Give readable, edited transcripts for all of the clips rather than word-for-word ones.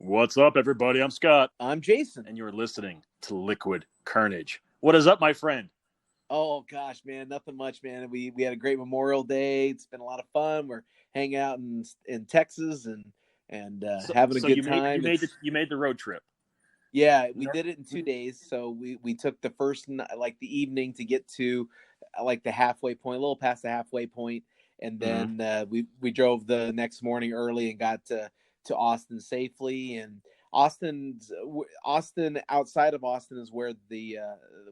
What's up, everybody? I'm Scott, I'm Jason. and you're listening to Liquid Carnage. What is up, my friend? Oh gosh, man, nothing much, man. We had a great Memorial Day. It's been a lot of fun. We're hanging out in Texas and So, having a so good you made you time. made the It's you made the road trip. Yeah, we No- did it in 2 days. So we took the first like the evening to get to like the halfway point, a little past the halfway point, and Mhm. then we drove the next morning early and got to Austin safely. And Austin, outside of Austin, is where the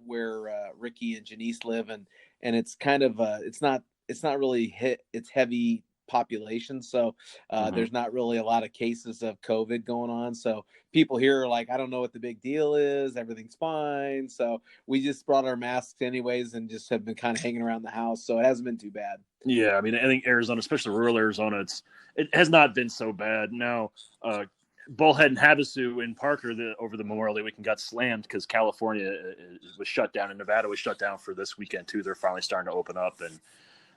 where Ricky and Janice live, and it's kind of it's not really hit it's heavy population, so Mhm. there's not really a lot of cases of COVID going on. So people here are like, I don't know what the big deal is. Everything's fine. So we just brought our masks anyways and just have been kind of hanging around the house. So it hasn't been too bad. Yeah, I mean, I think Arizona, especially rural Arizona, it has not been so bad. Now, Bullhead and Havasu in Parker over the Memorial Day weekend got slammed because California was shut down and Nevada was shut down for this weekend too. They're finally starting to open up, and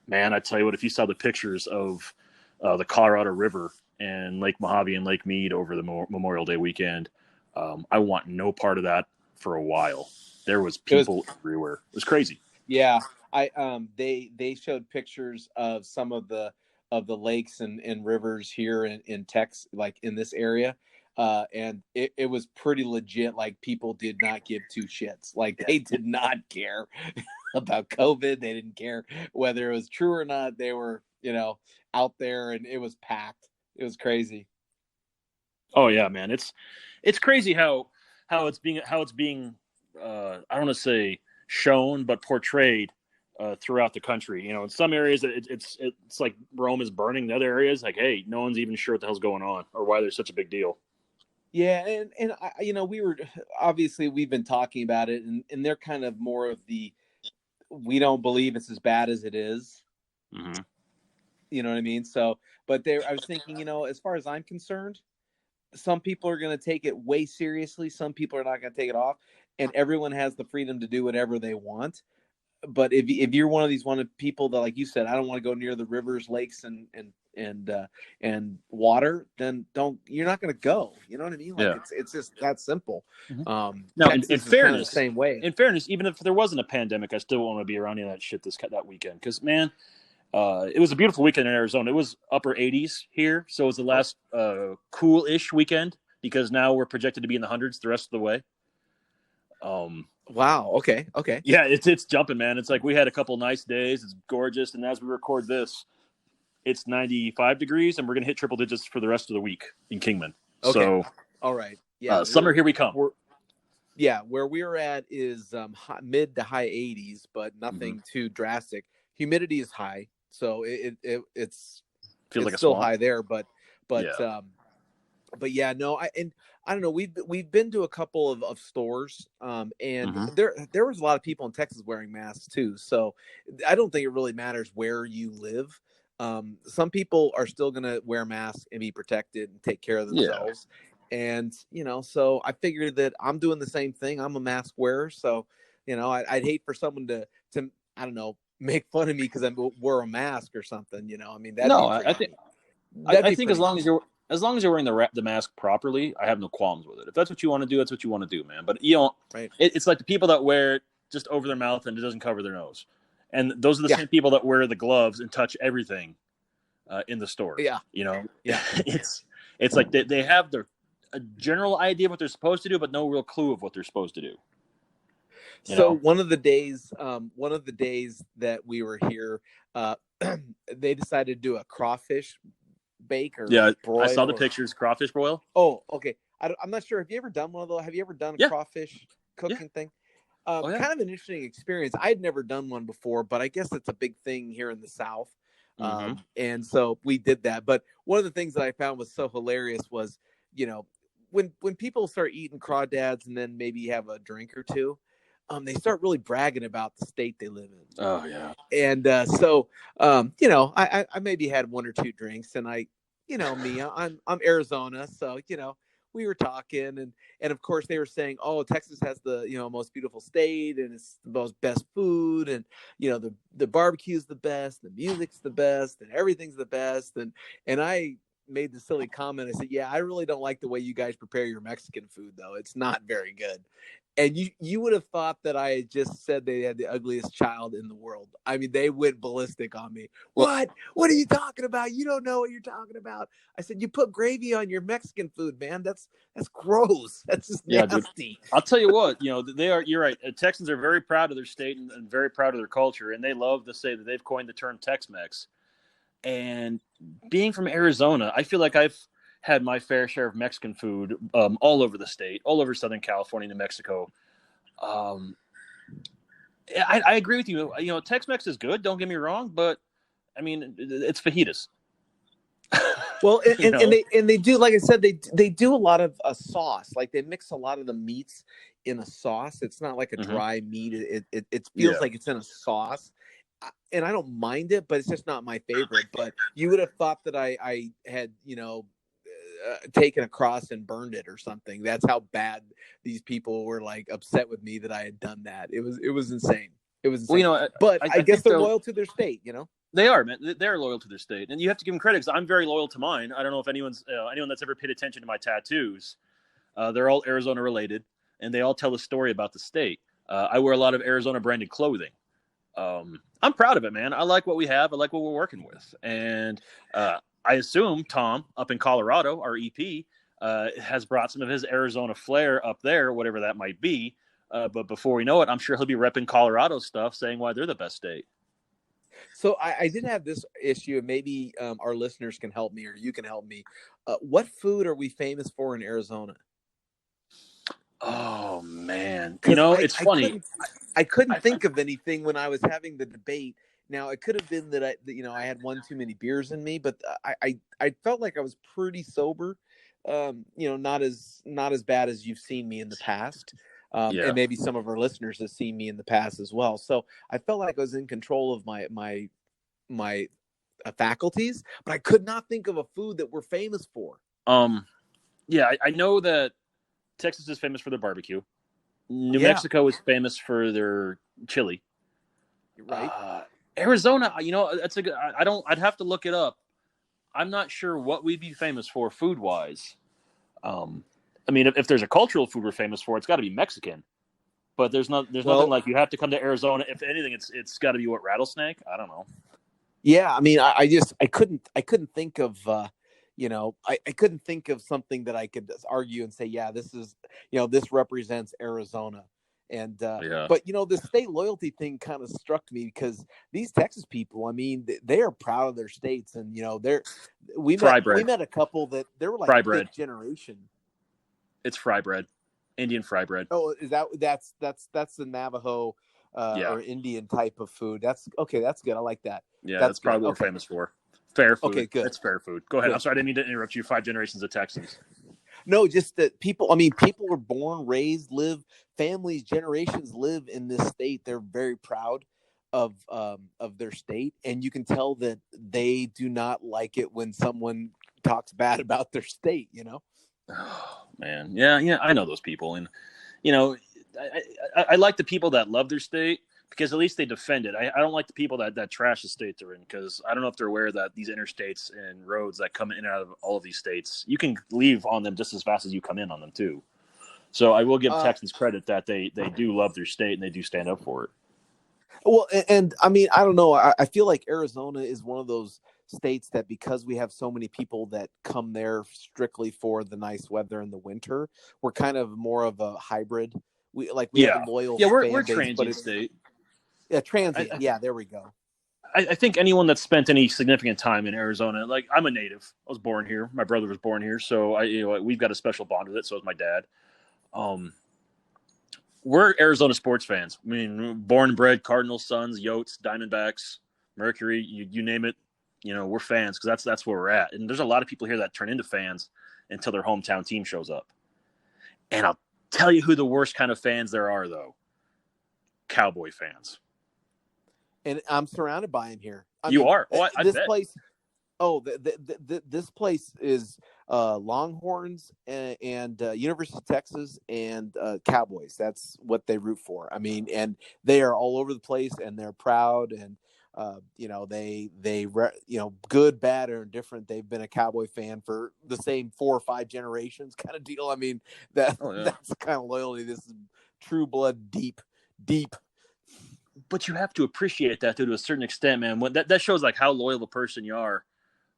man, I tell you what, if you saw the pictures of the Colorado River and Lake Mojave and Lake Mead over the Memorial Day weekend, I want no part of that for a while. There was It was people everywhere. It was crazy. Yeah, I they showed pictures of some of the lakes and rivers here in Texas, like in this area. And it was pretty legit. Like people did not give two shits. Like Yeah. they did not care about COVID. They didn't care whether it was true or not. They were, out there, and it was packed. It was crazy. Oh yeah, man. It's crazy how it's being I don't want to say shown, but portrayed throughout the country. You know, in some areas it's like Rome is burning. In other areas, like, hey, no one's even sure what the hell's going on or why there's such a big deal. Yeah, and we were obviously we've been talking about it, and they're kind of more of the we don't believe it's as bad as it is. Hmm. You know what I mean? So, but I was thinking, as far as I'm concerned, some people are going to take it way seriously. Some people are not going to take it off, and everyone has the freedom to do whatever they want. But if you're one of people that, like you said, I don't want to go near the rivers, lakes, and water, then don't. You're not going to go. You know what I mean? Like Yeah. it's just that simple. Hmm. Now, in Texas is kind of the fairness, same way. even if there wasn't a pandemic, I still want to be around any of that shit that weekend because man, it was a beautiful weekend in Arizona. It was upper 80s here, so it was the Oh, last cool-ish weekend because now we're projected to be in the hundreds the rest of the way. Um, wow. Okay. Okay. yeah, it's jumping, man. It's like we had a couple nice days. It's gorgeous, and as we record this, it's 95 degrees, and we're gonna hit triple digits for the rest of the week in Kingman. Okay. So, All right. Yeah. summer, here we come. We're yeah, where we're at is mid to high 80s, but Hmm. nothing too drastic. Humidity is high, so Feels like it's a still swamp. high there, but Yeah. but yeah, no, I don't know. We've been to a couple of stores, and Hmm. there was a lot of people in Texas wearing masks too. So I don't think it really matters where you live. Some people are still gonna wear masks and be protected and take care of Yeah. themselves. And so I figured that I'm doing the same thing. I'm a mask wearer, so I'd hate for someone to I don't know, make fun of me because I wear a mask or something. I mean, that'd No, be I pretty think mean. That'd I be think as pretty long as mean. you're wearing the mask properly, I have no qualms with it. If that's what you want to do, that's what you want to do, man. But you know, Right? it's like the people that wear it just over their mouth and it doesn't cover their nose, and those are the Yeah. same people that wear the gloves and touch everything in the store. Yeah. You know, Yeah. it's like they have their a general idea of what they're supposed to do, but no real clue of what they're supposed to do. You So know. one of the days that we were here, uh, they decided to do a crawfish bake or Yeah, I saw broil the or pictures. Crawfish boil. oh, okay. I'm not sure. Have you ever done one of those? Have you ever done a Yeah, crawfish yeah. cooking thing? Oh yeah. Kind of an interesting experience. I'd never done one before, but I guess it's a big thing here in the South. Mm-hmm. And so we did that. But one of the things that I found was so hilarious was, you know, when people start eating crawdads and then maybe have a drink or two, they start really bragging about the state they live in. Oh yeah. And so, I maybe had one or two drinks, and me, I'm Arizona, so we were talking, and of course they were saying, oh, Texas has the most beautiful state, and it's the most best food, and the barbecue's the best, the music's the best, and everything's the best, and I made the silly comment. I said, "Yeah, I really don't like the way you guys prepare your Mexican food, though. It's not very good." And you would have thought that I had just said they had the ugliest child in the world. I mean, they went ballistic on me. Well, What? What are you talking about? You don't know what you're talking about. I said, you put gravy on your Mexican food, man. That's gross. That's just yeah, dude. nasty. I'll tell you what, they are. You're right. Texans are very proud of their state and very proud of their culture, and they love to say that they've coined the term Tex-Mex. And being from Arizona, I feel like I've had my fair share of Mexican food all over the state, all over Southern California, New Mexico. Um, I agree with you. Tex-Mex is good. Don't get me wrong, but I mean, it's fajitas. Well, You know? and they do, like I said, they do a lot of sauce. Like they mix a lot of the meats in a sauce. It's not like a Mm-hmm. dry meat. It feels Yeah. like it's in a sauce, and I don't mind it, but it's just not my favorite. But you would have thought that I had taken a cross and burned it or something. That's how bad these people were like upset with me that I had done that. It was insane. It was insane. Well, but I guess think they're loyal to their state. They are, man. They're loyal to their state, and you have to give them credit because I'm very loyal to mine. I don't know if anyone that's ever paid attention to my tattoos. They're all Arizona related, and they all tell a story about the state. I wear a lot of Arizona branded clothing. I'm proud of it, man. I like what we have. I like what we're working with, and I assume Tom up in Colorado, our EP, has brought some of his Arizona flair up there, whatever that might be. But before we know it, I'm sure he'll be repping Colorado stuff, saying why they're the best state. So I did have this issue, and maybe our listeners can help me, or you can help me. What food are we famous for in Arizona? Oh man, Because it's funny. I couldn't think of anything when I was having the debate. Now it could have been that I had one too many beers in me, but I felt like I was pretty sober. Not as bad as you've seen me in the past. Yeah. And maybe some of our listeners have seen me in the past as well. So I felt like I was in control of my faculties, but I could not think of a food that we're famous for. Yeah, I know that Texas is famous for their barbecue. New Mexico is famous for their chili. Right. Arizona, that's a good. I'd have to look it up. I'm not sure what we'd be famous for food wise. I mean, if there's a cultural food we're famous for, it's got to be Mexican. But there's nothing like you have to come to Arizona. If anything, it's got to be rattlesnake. I don't know. Yeah, I mean, I couldn't think of I couldn't think of something that I could argue and say, yeah, this is this represents Arizona. And but the state loyalty thing kind of struck me because these Texas people, I mean, they are proud of their states, and we met a couple that they were like fifth generation. It's fry bread, Indian fry bread. Oh, is that's the Navajo or Indian type of food? That's okay. That's good. I like that. Yeah, that's probably what we're famous for. Fair food. Okay, good. It's fair food. Go ahead. Good. I'm sorry, I didn't mean to interrupt you. 5 generations of Texans. No, just that people. I mean, people were born, raised, families, generations live in this state. They're very proud of their state, and you can tell that they do not like it when someone talks bad about their state. Oh man, yeah. I know those people, and I like the people that love their state because at least they defend it. I don't like the people that trash the state they're in because I don't know if they're aware that these interstates and roads that come in and out of all of these states, you can leave on them just as fast as you come in on them too. So I will give Texans credit that they do love their state and they do stand up for it. Well, and I mean, I don't know. I feel like Arizona is one of those states that because we have so many people that come there strictly for the nice weather in the winter, we're kind of more of a hybrid. We have a loyal we're base, transient state. Yeah, transient. Yeah, there we go. I think anyone that's spent any significant time in Arizona, like I'm a native. I was born here. My brother was born here, so we've got a special bond with it. So is my dad. We're Arizona sports fans. I mean, born and bred Cardinals, Suns, Yotes, Diamondbacks, Mercury, you name it. We're fans because that's where we're at. And there's a lot of people here that turn into fans until their hometown team shows up. And I'll tell you who the worst kind of fans there are, though. Cowboy fans. And I'm surrounded by them here. I mean, are. Oh, I this bet. place. Oh, this place is Longhorns and University of Texas and Cowboys. That's what they root for. I mean, and they are all over the place, and they're proud. And Good, bad, or indifferent, they've been a Cowboy fan for the same 4 or 5 generations, kind of deal. I mean, Oh yeah. that's the kind of loyalty. This is true blood, deep, deep. But you have to appreciate that to a certain extent, man. When that shows like how loyal a person you are,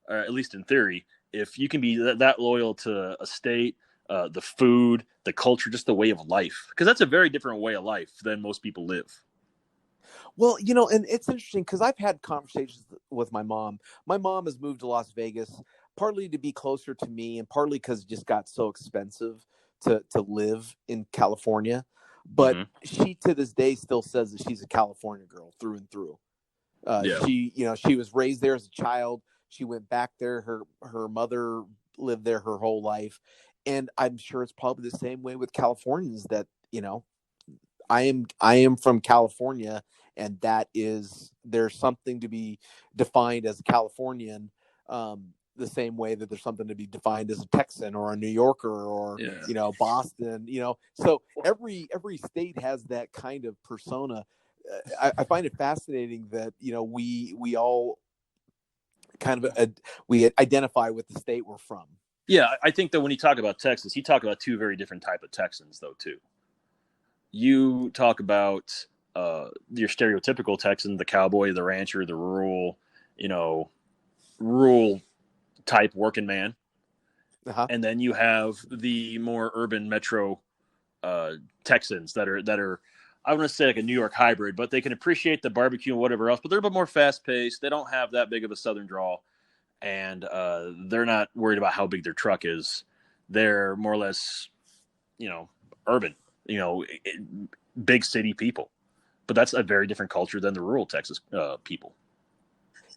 at least in theory. If you can be that loyal to a state, the food, the culture, just the way of life, because that's a very different way of life than most people live. Well, and it's interesting because I've had conversations with my mom. My mom has moved to Las Vegas partly to be closer to me, and partly because it just got so expensive to live in California. But Mm-hmm. she to this day still says that she's a California girl through and through. Yeah. She was raised there as a child. She went back there. Her mother lived there her whole life, and I'm sure it's probably the same way with Californians that I am from California, and that is there's something to be defined as a Californian, the same way that there's something to be defined as a Texan or a New Yorker or Yeah. Boston. So every state has that kind of persona. I find it fascinating that we all kind of we identify with the state we're from. Yeah, I think that when you talk about Texas, you talk about two very different type of Texans, though. Too, you talk about your stereotypical Texan, the cowboy, the rancher, the rural type working man, Uh-huh. and then you have the more urban metro Texans that are I want to say like a New York hybrid, but they can appreciate the barbecue and whatever else, but they're a bit more fast paced. They don't have that big of a southern drawl, and they're not worried about how big their truck is. They're more or less, urban, big city people. But that's a very different culture than the rural Texas people.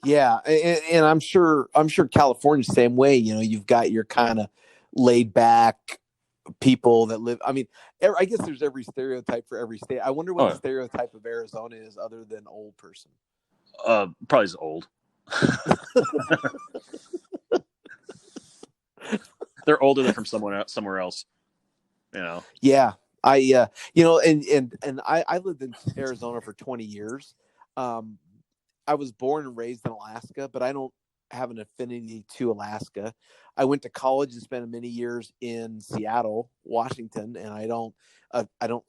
Yeah, and I'm sure California's the same way. You've got your kind of laid back people that live. I mean, I guess there's every stereotype for every state. I wonder what Oh, the yeah. stereotype of Arizona is, other than old person. Probably is old. They're older than from somewhere else. You know. Yeah, and I lived in Arizona for 20 years. Um, I was born and raised in Alaska, but I don't have an affinity to Alaska. I went to college and spent many years in Seattle, Washington, and I don't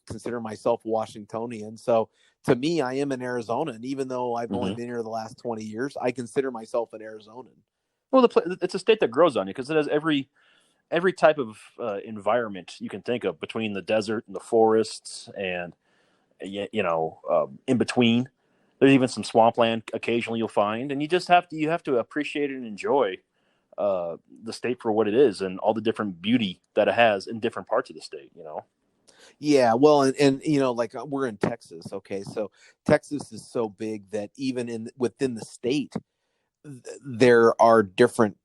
consider myself Washingtonian. So to me, I am an Arizonan, even though I've only Mm-hmm. been here the last 20 years. I consider myself an Arizonan. Well, it's a state that grows on you because it has every type of environment you can think of between the desert and the forests and in between. There's even some swampland occasionally you'll find, and you have to appreciate it and enjoy the state for what it is and all the different beauty that it has in different parts of the state. Yeah, well, and like we're in Texas, okay, so Texas is so big that even within the state, there are different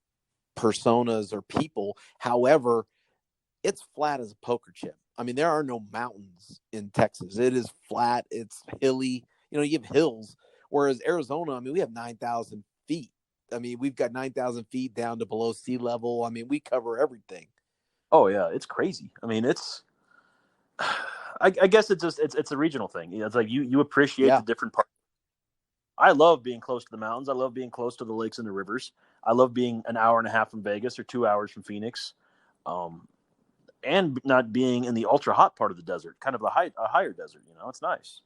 personas or people. However, it's flat as a poker chip. I mean, there are no mountains in Texas. It is flat. It's hilly. You have hills. Whereas Arizona, I mean, we have 9,000 feet. I mean, we've got 9,000 feet down to below sea level. I mean, we cover everything. Oh yeah, it's crazy. I mean, it's. I guess it's a regional thing. It's like you appreciate the Yeah. different parts. I love being close to the mountains. I love being close to the lakes and the rivers. I love being an hour and a half from Vegas or 2 hours from Phoenix, um, and not being in the ultra hot part of the desert, kind of a higher desert. It's nice.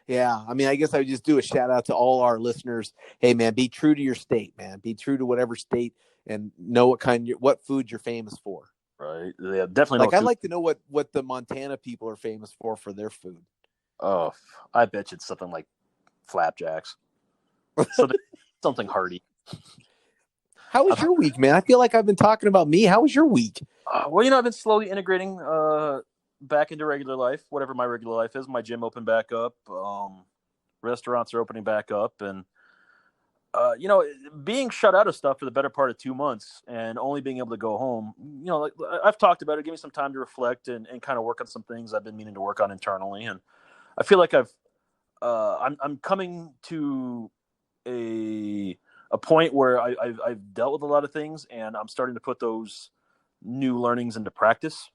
Yeah. I mean, I guess I would just do a shout out to all our listeners. Hey, man, be true to your state, man. Be true to whatever state and know what food you're famous for. Right? Yeah, definitely know Like, what I'd food. like to know what the Montana people are famous for their food. Oh, I bet you it's something like flapjacks. Something hearty. How was I've, your week, man? I feel like I've been talking about me. How was your week? well, I've been slowly integrating back into regular life, whatever my regular life is. My gym opened back up. Restaurants are opening back up, and being shut out of stuff for the better part of 2 months and only being able to go home. Like I've talked about it. Give me some time to reflect and kind of work on some things I've been meaning to work on internally, and I feel like I'm coming to a point where I've dealt with a lot of things, and I'm starting to put those new learnings into practice.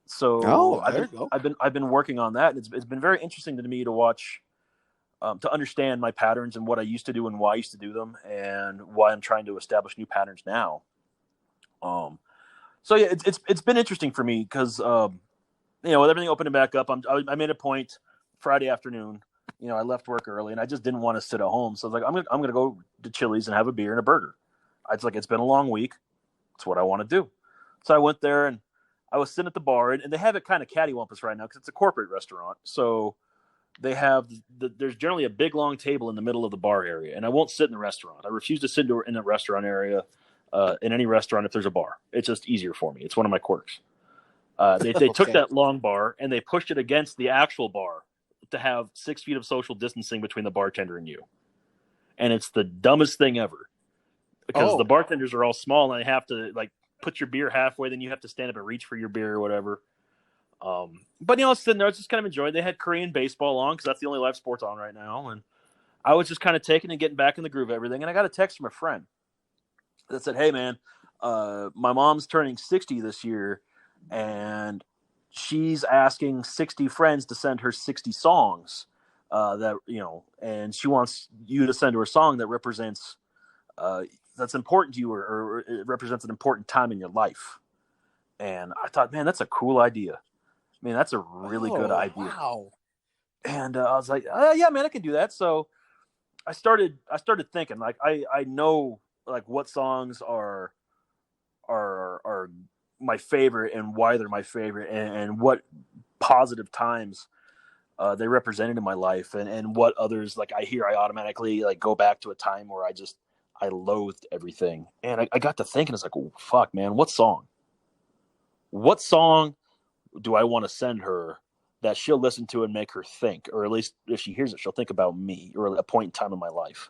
So Oh, there you go. I've been working on that, and it's been very interesting to me to watch to understand my patterns and what I used to do and why I used to do them and why I'm trying to establish new patterns now. Um, so yeah, it's been interesting for me because with everything opening back up, I made a point Friday afternoon. I left work early and I just didn't want to sit at home. So I was like, I'm gonna go to Chili's and have a beer and a burger. It's been a long week. It's what I want to do. So I went there and I was sitting at the bar, and they have it kind of cattywampus right now because it's a corporate restaurant. So they have there's generally a big long table in the middle of the bar area, and I won't sit in the restaurant. I refuse to sit in the restaurant area in any restaurant if there's a bar. It's just easier for me. It's one of my quirks. They took Okay. that long bar and they pushed it against the actual bar to have 6 feet of social distancing between the bartender and you, and it's the dumbest thing ever because the Oh, bartenders are all small and they have to like put your beer halfway, then you have to stand up and reach for your beer or whatever. But I was sitting there, I was just kind of enjoying. They had Korean baseball on because that's the only live sports on right now, and I was just kind of taking and getting back in the groove of everything. And I got a text from a friend that said, "Hey, man, my mom's turning 60 this year, and she's asking 60 friends to send her 60 songs and she wants you to send her a song that represents that's important to you or it represents an important time in your life." And I thought, man, that's a cool idea. I mean, that's a really good oh, idea. wow. And I was like, yeah, man, I can do that. So I started thinking like I know like what songs are my favorite and why they're my favorite and what positive times they represented in my life and what others like I automatically like go back to a time where I loathed everything. And I got to thinking, it's like, oh, fuck, man, what song do I want to send her that she'll listen to and make her think, or at least if she hears it, she'll think about me or a point in time in my life.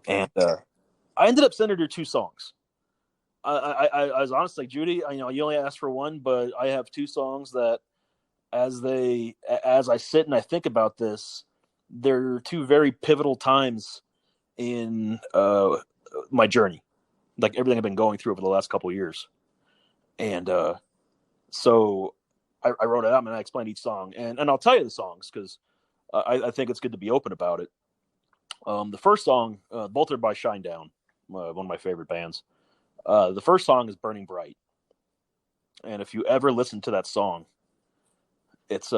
And Okay. I ended up sending her 2 songs. I was honest, like, Judy, you only asked for one, but I have 2 songs that, as I sit and I think about this, they're 2 very pivotal times in my journey, like everything I've been going through over the last couple of years. And so I wrote it out and I explained each song, and I'll tell you the songs because I think it's good to be open about it. The first song, both are by Shinedown, one of my favorite bands. The first song is "Burning Bright," and if you ever listen to that song, it's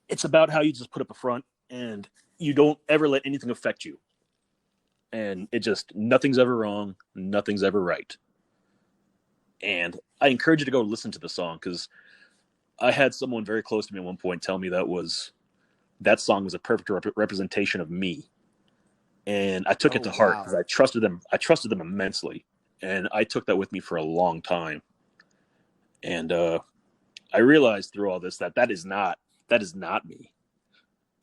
it's about how you just put up a front and you don't ever let anything affect you, and it just nothing's ever wrong, nothing's ever right. And I encourage you to go listen to the song because I had someone very close to me at one point tell me that song was a perfect representation of me, and I took Oh, it to heart because wow. I trusted them. I trusted them immensely, and I took that with me for a long time. And I realized through all this that is not me.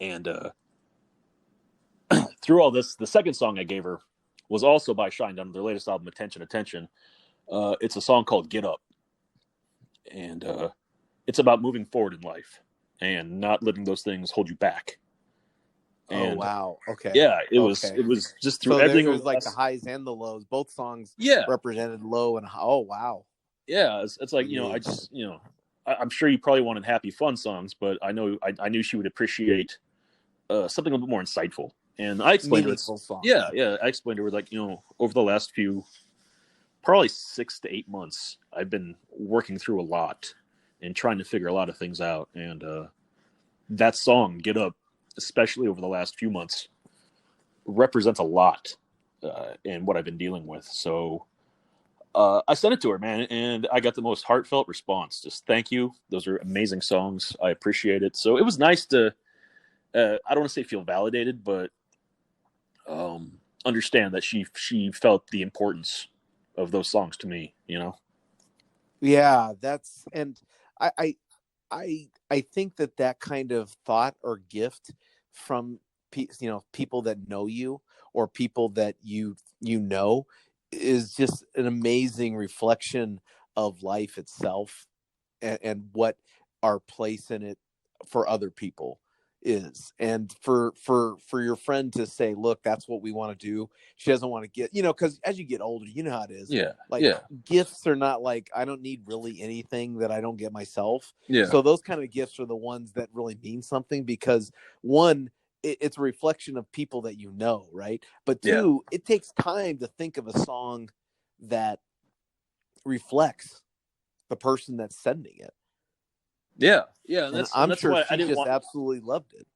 And through all this, the second song I gave her was also by Shinedown, their latest album, Attention, Attention. It's a song called "Get Up," and it's about moving forward in life and not letting those things hold you back. Oh, And wow. Okay. yeah, it was Okay. it was just through So there everything it over was the like the last. highs and the lows. Both songs Yeah, represented low and high. Oh, wow. yeah. It's like I Jeez. just I'm sure you probably wanted happy, fun songs, but I knew she would appreciate something a little bit more insightful. And I explained to her, Meaningful song. yeah, I explained to her like over the last probably 6 to 8 months, I've been working through a lot and trying to figure a lot of things out. And that song, "Get Up," especially over the last few months, represents a lot in what I've been dealing with. So I sent it to her, man, and I got the most heartfelt response. Just thank you. Those are amazing songs. I appreciate it. So it was nice to, I don't want to say feel validated, but understand that she felt the importance of those songs to me. Yeah, that's and I I I think that that kind of thought or gift from people that know you or people that you know is just an amazing reflection of life itself and what our place in it for other people is. And for your friend to say, look, that's what we want to do. She doesn't want to get, because as you get older, you know how it is. Yeah, Like yeah, gifts are not like, I don't need really anything that I don't get myself. yeah, So those kind of gifts are the ones that really mean something because one, it's a reflection of people that you know, right? But Yeah. two, it takes time to think of a song that reflects the person that's sending it. Yeah. Yeah. And And that's I'm sure why I she didn't just want. absolutely loved it.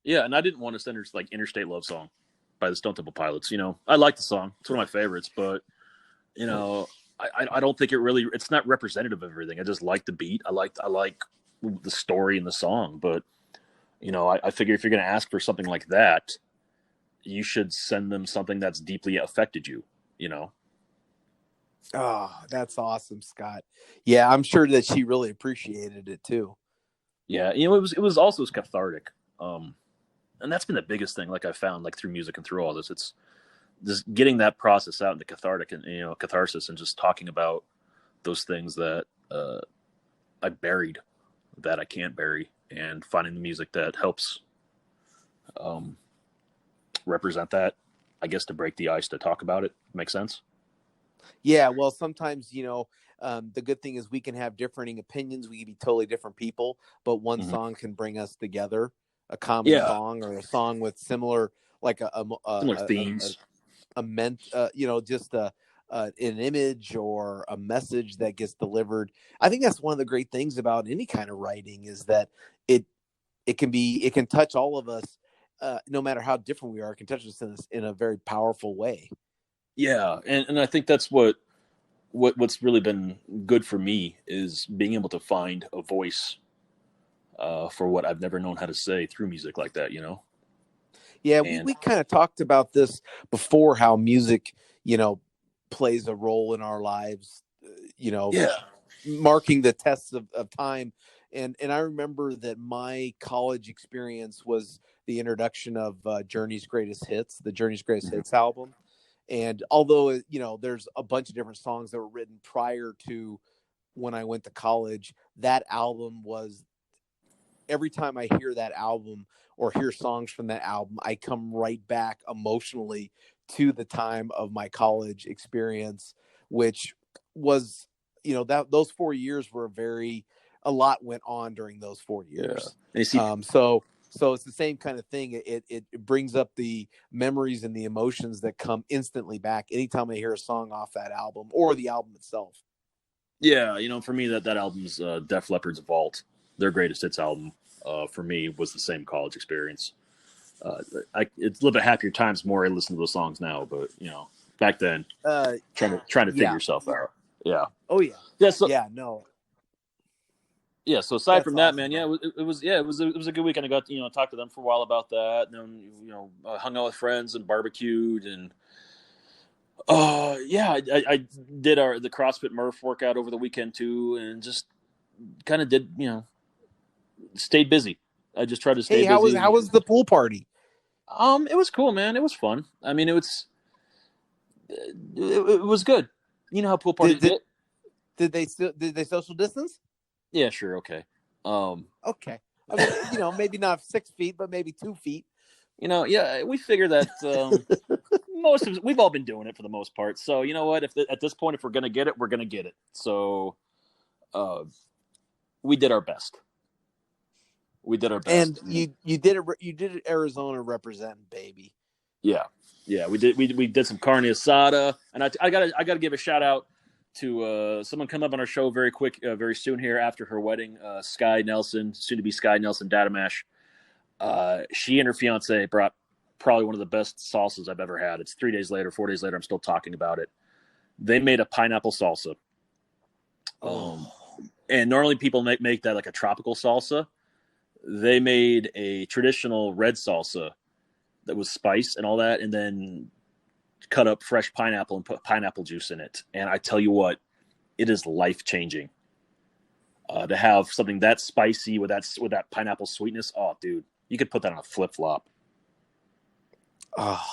Yeah, and I didn't want to send her like Interstate Love Song by the Stone Temple Pilots. I like the song; it's one of my favorites. But you know, I don't think it's not representative of everything. I just like the beat. I like the story and the song. But I figure if you're going to ask for something like that, you should send them something that's deeply affected you. You know. Oh, that's awesome, Scott. Yeah, I'm sure that she really appreciated it too. Yeah, it was also cathartic. Um, and that's been the biggest thing. Like I found, like through music and through all this, it's just getting that process out into cathartic and catharsis, and just talking about those things that I buried, that I can't bury, and finding the music that helps um, represent that. I guess to break the ice to talk about it. Makes sense. Yeah, well, sometimes, the good thing is we can have differing opinions. We can be totally different people, but one Mm-hmm. song can bring us together. A common Yeah, song or a song with similar, like similar themes. a meant, just an image or a message that gets delivered. I think that's one of the great things about any kind of writing is that it it can touch all of us, no matter how different we are. It can touch us in a very powerful way. Yeah, and I think that's what's really been good for me is being able to find a voice for what I've never known how to say through music like that. Yeah, And we kind of talked about this before, how music, you know, plays a role in our lives, yeah, marking the tests of time. And I remember that my college experience was the introduction of Journey's Greatest Hits, the Journey's Greatest mm-hmm. Hits album. And although, there's a bunch of different songs that were written prior to when I went to college, that album was, every time I hear that album or hear songs from that album, I come right back emotionally to the time of my college experience, which was, that those 4 years were a lot went on during those 4 Yeah, years. and you see, So it's the same kind of thing. It brings up the memories and the emotions that come instantly back anytime I hear a song off that album or the album itself. yeah, for me that album's Def Leppard's Vault, their greatest hits album. For me, was the same college experience. It's a little bit happier times more. I listen to those songs now, but back then, Uh, trying to figure yeah. yourself out. Yeah, Oh yeah. yeah. So Yeah. No, yeah, so aside that's from that, awesome, man, yeah, man. it was a good weekend. I got to talk to them for a while about that, and then hung out with friends and barbecued, and yeah, I did the CrossFit Murph workout over the weekend too, and just kind of did stayed busy. I just tried to stay Hey, busy. how was the pool party? It was cool, man. It was fun. I mean, it was good. You know how pool parties Did did get? did they social distance? Yeah, sure, okay. Um, Okay. I mean, maybe not 6 feet, but maybe 2 feet. Yeah, we figure that we've all been doing it for the most part. So you know what? At this point, if we're gonna get it, we're gonna get it. So, uh, we did our best. We did our And best. you did it Arizona representing, baby. Yeah, yeah, we did. We did some carne asada, and I gotta give a shout out to someone come up on our show very soon here after her wedding. Sky Nelson, soon to be Sky Nelson Datamash. She and her fiance brought probably one of the best salsas I've ever had. It's 3 days later, 4 days later, I'm still talking about it. They made a pineapple salsa. Oh, And normally people make that like a tropical salsa. They made a traditional red salsa that was spiced and all that, and then cut up fresh pineapple and put pineapple juice in it. And I tell you what, it is life changing. To have something that spicy with that pineapple sweetness. Oh, dude, you could put that on a flip flop. oh,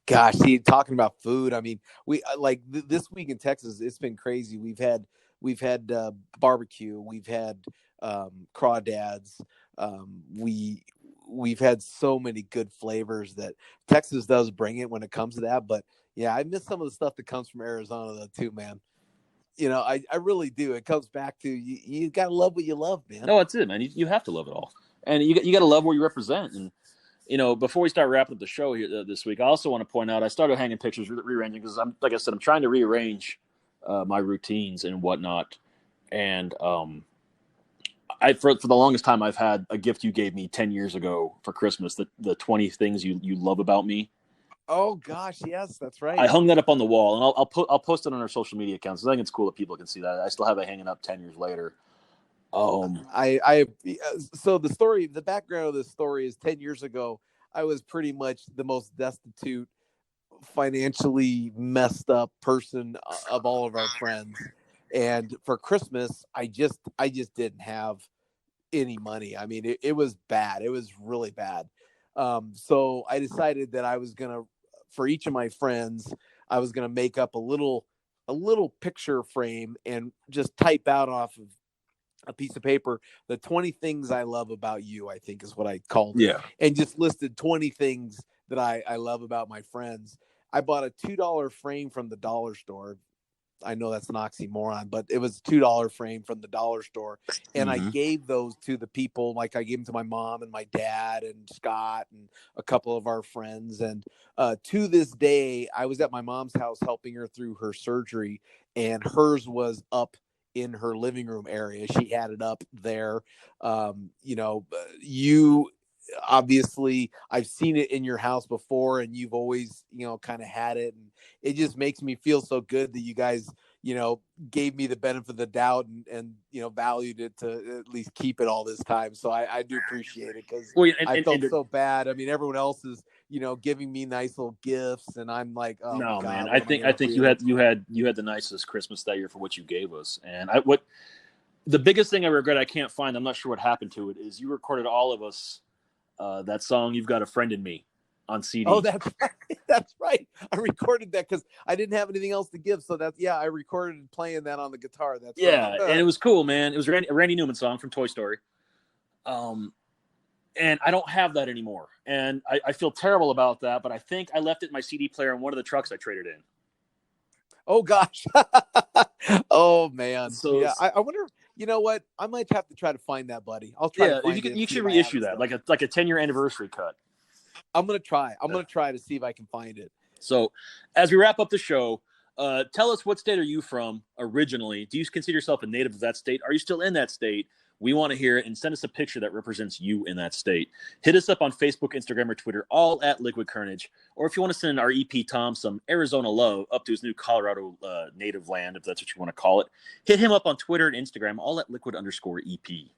gosh. See, talking about food. I mean, we like this week in Texas. It's been crazy. We've had barbecue. We've had crawdads. We've had so many good flavors that Texas does bring it when it comes to that. But yeah, I miss some of the stuff that comes from Arizona though too, man. I really do. It comes back to you gotta love what you love, man. No, that's it, man. You have to love it all, and you got to love where you represent. And Before we start wrapping up the show here this week, I also want to point out I started hanging pictures, rearranging because like I said, I'm trying to rearrange my routines and whatnot. And I for the longest time I've had a gift you gave me 10 years ago for Christmas, the 20 things you love about me. Oh gosh, yes, that's right. I hung that up on the wall, and I'll post it on our social media accounts. I think it's cool that people can see that. I still have it hanging up 10 years later. I so the background of this story is 10 years ago. I was pretty much the most destitute, financially messed up person of all of our friends. And for Christmas, I just didn't have any money. I mean, it was bad. It was really bad. So I decided that I was gonna, for each of my friends, I was gonna make up a little picture frame and just type out off of a piece of paper the 20 things I love about you, I think is what I called it, Yeah. and just listed 20 things that I love about my friends. I bought a $2 frame from the dollar store. I know that's an oxymoron, but it was a $2 frame from the dollar store. And I Mm-hmm. gave those to the people, like I gave them to my mom and my dad and Scott and a couple of our friends. And to this day, I was at my mom's house helping her through her surgery, and hers was up in her living room area. She had it up there. You obviously, I've seen it in your house before, and you've always, kind of had it. And it just makes me feel so good that you guys, gave me the benefit of the doubt and valued it to at least keep it all this time. So I do appreciate it, because Well, I felt and so bad. I mean, everyone else is, giving me nice little gifts, and I'm like, oh no, man. God, I what am I think going I to think do? you had the nicest Christmas that year for what you gave us. And the biggest thing I regret I can't find. I'm not sure what happened to it. Is you recorded all of us that song "You've Got a Friend in Me" on Oh, CD. that's right. That's right. I recorded that because I didn't have anything else to give. So I recorded playing that on the guitar. That's right. Yeah, and it was cool, man. It was a Randy Newman song from Toy Story. Um, and I don't have that anymore, and I feel terrible about that. But I think I left it in my CD player in one of the trucks I traded in. Oh gosh. Oh man. So Yeah. I wonder. You know what? I might have to try to find that, buddy. I'll try to yeah, if you find it could, and you see should if I have reissue it that still. like a 10-year anniversary cut. I'm gonna try. I'm gonna try to see if I can find it. So, as we wrap up the show, tell us, what state are you from originally? Do you consider yourself a native of that state? Are you still in that state? We want to hear it, and send us a picture that represents you in that state. Hit us up on Facebook, Instagram, or Twitter, all at Liquid Carnage. Or if you want to send our EP Tom some Arizona love up to his new Colorado native land, if that's what you want to call it, hit him up on Twitter and Instagram, all at Liquid_EP.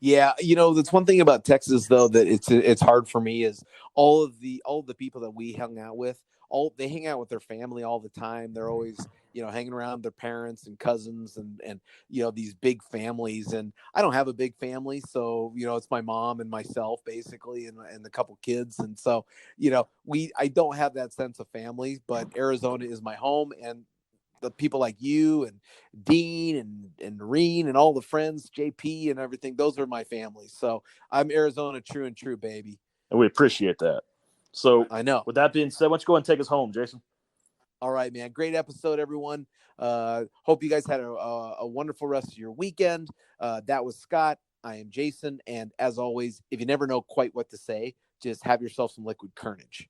Yeah, that's one thing about Texas though that it's hard for me is all the people that we hung out with, all they hang out with their family all the time. They're always, hanging around their parents and cousins and these big families. And I don't have a big family, so it's my mom and myself basically, and a couple kids. And so, I don't have that sense of family, but Arizona is my home, and the people like you and Dean and Reen and all the friends, JP and everything, those are my family. So I'm Arizona true and true, baby. And we appreciate that. So, I know. with that being said, why don't you go ahead and take us home, Jason? All right, man. Great episode, everyone. Hope you guys had a wonderful rest of your weekend. That was Scott. I am Jason. And as always, if you never know quite what to say, just have yourself some liquid carnage.